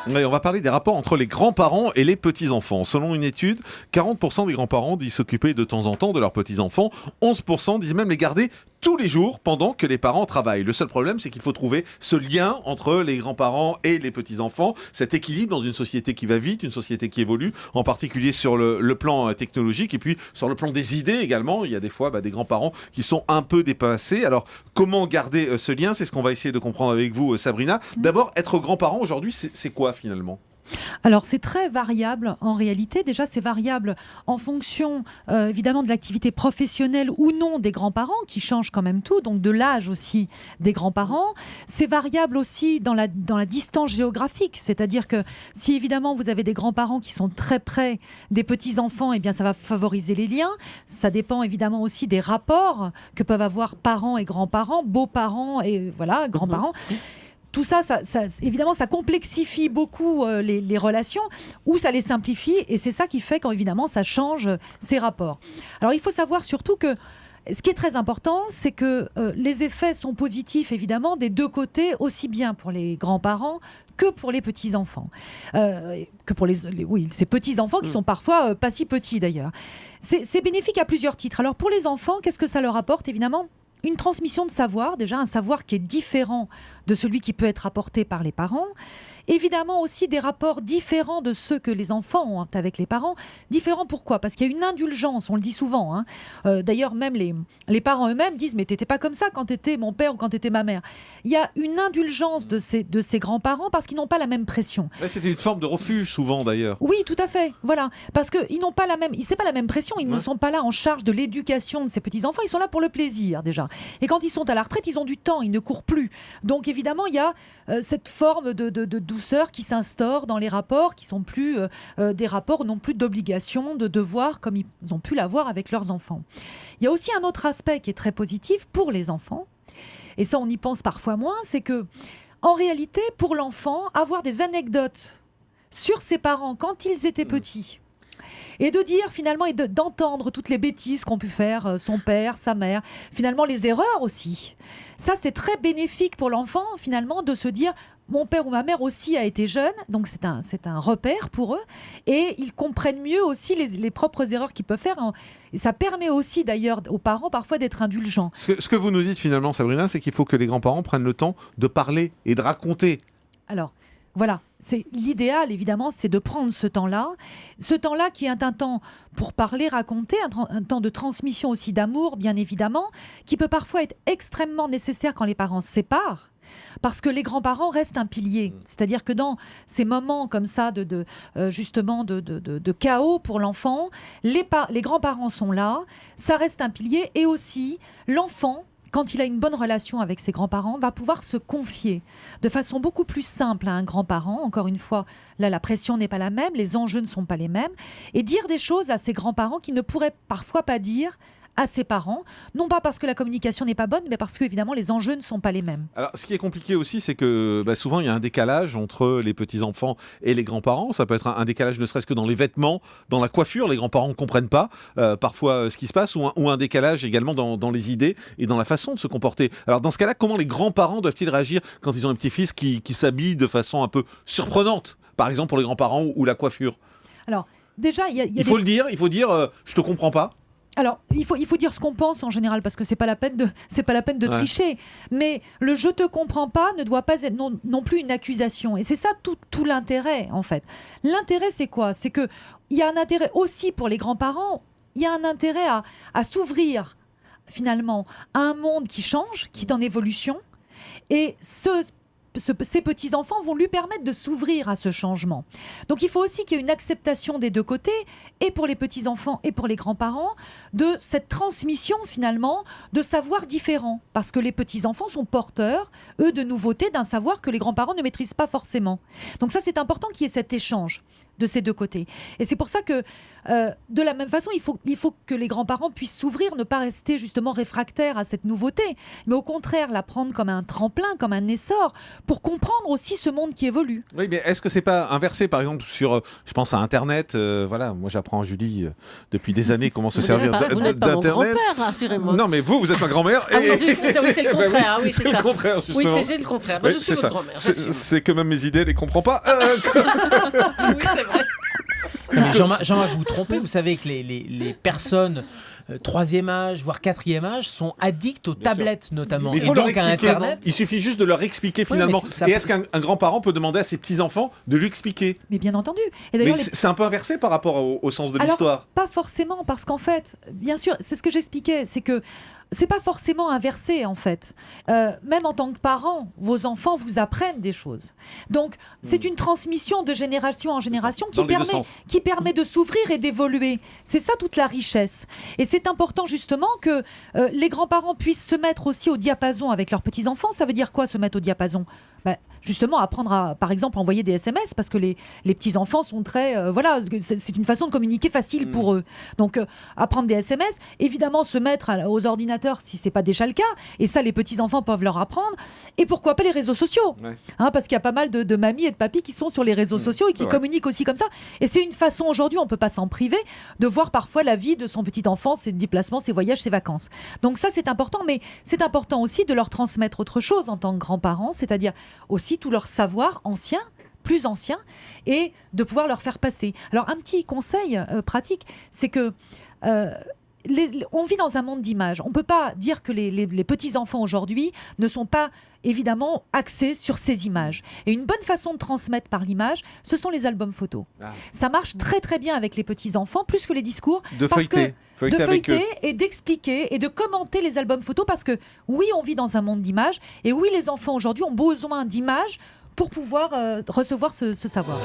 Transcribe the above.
Ouais, on va parler des rapports entre les grands-parents et les petits-enfants. Selon une étude, 40% des grands-parents disent s'occuper de temps en temps de leurs petits-enfants. 11% disent même les garder tous les jours pendant que les parents travaillent. Le seul problème, c'est qu'il faut trouver ce lien entre les grands-parents et les petits-enfants, cet équilibre dans une société qui va vite, une société qui évolue, en particulier sur le plan technologique et puis sur le plan des idées également. Il y a des fois des grands-parents qui sont un peu dépassés. Alors, comment garder ce lien? C'est ce qu'on va essayer de comprendre avec vous, Sabrina. D'abord, être grand-parent aujourd'hui, c'est quoi finalement? Alors c'est très variable en réalité. Déjà c'est variable en fonction évidemment de l'activité professionnelle ou non des grands-parents qui changent quand même tout, donc de l'âge aussi des grands-parents. C'est variable aussi dans la distance géographique, c'est-à-dire que si évidemment vous avez des grands-parents qui sont très près des petits-enfants, eh bien ça va favoriser les liens. Ça dépend évidemment aussi des rapports que peuvent avoir parents et grands-parents, beaux-parents et voilà, grands-parents. Tout ça, évidemment, ça complexifie beaucoup les relations ou ça les simplifie. Et c'est ça qui fait qu'évidemment, ça change ces rapports. Alors, il faut savoir surtout que ce qui est très important, c'est que les effets sont positifs, évidemment, des deux côtés, aussi bien pour les grands-parents que pour les petits-enfants. Que pour ces petits-enfants qui sont parfois pas si petits, d'ailleurs. C'est bénéfique à plusieurs titres. Alors, pour les enfants, qu'est-ce que ça leur apporte, évidemment ? Une transmission de savoir, déjà un savoir qui est différent de celui qui peut être apporté par les parents. Évidemment aussi des rapports différents de ceux que les enfants ont avec les parents. Différents pourquoi ? Parce qu'il y a une indulgence, on le dit souvent. D'ailleurs, même les parents eux-mêmes disent « mais t'étais pas comme ça quand t'étais mon père ou quand t'étais ma mère ». Il y a une indulgence de ces grands-parents parce qu'ils n'ont pas la même pression. Ouais, c'est une forme de refuge souvent d'ailleurs. Oui, tout à fait. Voilà. Parce qu'ils n'ont pas c'est pas la même pression. Ils ne sont pas là en charge de l'éducation de ces petits-enfants. Ils sont là pour le plaisir déjà. Et quand ils sont à la retraite, ils ont du temps. Ils ne courent plus. Donc évidemment, il y a cette forme de douceur qui s'instaure dans les rapports, qui sont plus des rapports non plus d'obligation, de devoir, comme ils ont pu l'avoir avec leurs enfants. Il y a aussi un autre aspect qui est très positif pour les enfants, et ça on y pense parfois moins, c'est que en réalité, pour l'enfant, avoir des anecdotes sur ses parents quand ils étaient petits, et de dire finalement, et d'entendre toutes les bêtises qu'ont pu faire son père, sa mère, finalement les erreurs aussi. Ça, c'est très bénéfique pour l'enfant, finalement, de se dire mon père ou ma mère aussi a été jeune, donc c'est un repère pour eux, et ils comprennent mieux aussi les propres erreurs qu'ils peuvent faire. Et ça permet aussi d'ailleurs aux parents parfois d'être indulgents. Ce que vous nous dites finalement, Sabrina, c'est qu'il faut que les grands-parents prennent le temps de parler et de raconter. Alors, voilà, c'est l'idéal évidemment, c'est de prendre ce temps-là qui est un temps pour parler, raconter, un temps de transmission aussi d'amour, bien évidemment, qui peut parfois être extrêmement nécessaire quand les parents se séparent. Parce que les grands-parents restent un pilier. C'est-à-dire que dans ces moments comme ça justement de chaos pour l'enfant, les grands-parents sont là, ça reste un pilier, et aussi l'enfant, quand il a une bonne relation avec ses grands-parents, va pouvoir se confier de façon beaucoup plus simple à un grand-parent. Encore une fois, là, la pression n'est pas la même, les enjeux ne sont pas les mêmes. Et dire des choses à ses grands-parents qu'il ne pourrait parfois pas dire à ses parents, non pas parce que la communication n'est pas bonne, mais parce que évidemment les enjeux ne sont pas les mêmes. Alors, ce qui est compliqué aussi, c'est que souvent il y a un décalage entre les petits-enfants et les grands-parents. Ça peut être un décalage ne serait-ce que dans les vêtements, dans la coiffure. Les grands-parents ne comprennent pas parfois ce qui se passe, ou un décalage également dans les idées et dans la façon de se comporter. Alors dans ce cas-là, comment les grands-parents doivent-ils réagir quand ils ont un petit-fils qui s'habille de façon un peu surprenante, par exemple pour les grands-parents, ou la coiffure? Alors déjà, il faut le dire, je te comprends pas. Alors, il faut dire ce qu'on pense en général, parce que c'est pas la peine de tricher. Mais le « je te comprends pas » ne doit pas être non plus une accusation. Et c'est ça tout l'intérêt, en fait. L'intérêt, c'est quoi ? C'est qu'il y a un intérêt aussi pour les grands-parents, il y a un intérêt à s'ouvrir, finalement, à un monde qui change, qui est en évolution. Et ces petits-enfants vont lui permettre de s'ouvrir à ce changement. Donc il faut aussi qu'il y ait une acceptation des deux côtés, et pour les petits-enfants et pour les grands-parents, de cette transmission finalement de savoirs différents. Parce que les petits-enfants sont porteurs, eux, de nouveautés, d'un savoir que les grands-parents ne maîtrisent pas forcément. Donc ça, c'est important qu'il y ait cet échange. de ces deux côtés. Et c'est pour ça que, de la même façon, il faut que les grands-parents puissent s'ouvrir, ne pas rester justement réfractaires à cette nouveauté, mais au contraire la prendre comme un tremplin, comme un essor, pour comprendre aussi ce monde qui évolue. Oui, mais est-ce que c'est pas inversé, par exemple, sur, je pense à Internet, voilà, moi j'apprends, Julie, depuis des années comment se servir Vous n'êtes pas mon d'Internet. grand-père, rassurez-moi. Non, mais vous êtes ma grand-mère. Ah oui, c'est le contraire. Ah oui, c'est le ça. contraire, Oui, justement. c'est le contraire. Moi, Oui, je suis c'est votre ça. grand-mère. j'assume. C'est que même mes idées, elle les comprend pas. Oui, c'est vrai. Non, mais Jean-Marc, vous vous trompez, vous savez que les personnes troisième âge, voire quatrième âge, sont addicts aux tablettes notamment. Il faut et leur donc à expliquer. Internet. Il suffit juste de leur expliquer finalement. mais ça- Et est-ce qu'un grand-parent peut demander à ses petits-enfants de lui expliquer? Mais bien entendu. Et Mais d'ailleurs, c'est un peu inversé par rapport au sens de Alors, l'histoire. pas forcément, parce qu'en fait, bien sûr, c'est ce que j'expliquais, c'est que c'est pas forcément inversé en fait. Même en tant que parent, vos enfants vous apprennent des choses. Donc c'est une transmission de génération en génération Dans les deux sens. qui permet de s'ouvrir et d'évoluer. C'est ça toute la richesse. Et c'est important justement que les grands-parents puissent se mettre aussi au diapason avec leurs petits-enfants. Ça veut dire quoi se mettre au diapason? Justement apprendre à, par exemple, envoyer des SMS, parce que les petits-enfants sont très... voilà, c'est une façon de communiquer facile pour eux. Donc apprendre des SMS, évidemment se mettre aux ordinateurs si c'est pas déjà le cas, et ça les petits-enfants peuvent leur apprendre, et pourquoi pas les réseaux sociaux, Ouais. parce qu'il y a pas mal de mamies et de papis qui sont sur les réseaux sociaux et qui c'est vrai. communiquent aussi comme ça, et c'est une façon aujourd'hui, on peut pas s'en priver, de voir parfois la vie de son petit-enfant, ses déplacements, ses voyages, ses vacances. Donc ça c'est important, mais c'est important aussi de leur transmettre autre chose en tant que grands-parents, c'est-à-dire aussi tout leur savoir ancien, plus ancien, et de pouvoir leur faire passer. Alors un petit conseil pratique, c'est que on vit dans un monde d'images. On ne peut pas dire que les petits-enfants aujourd'hui ne sont pas évidemment axés sur ces images. Et une bonne façon de transmettre par l'image, ce sont les albums photos. Ah. Ça marche très très bien avec les petits-enfants, plus que les discours. De parce feuilleter. que Feuilleter de avec eux. feuilleter et d'expliquer et de commenter les albums photos, parce que oui, on vit dans un monde d'images, et oui, les enfants aujourd'hui ont besoin d'images pour pouvoir recevoir ce savoir.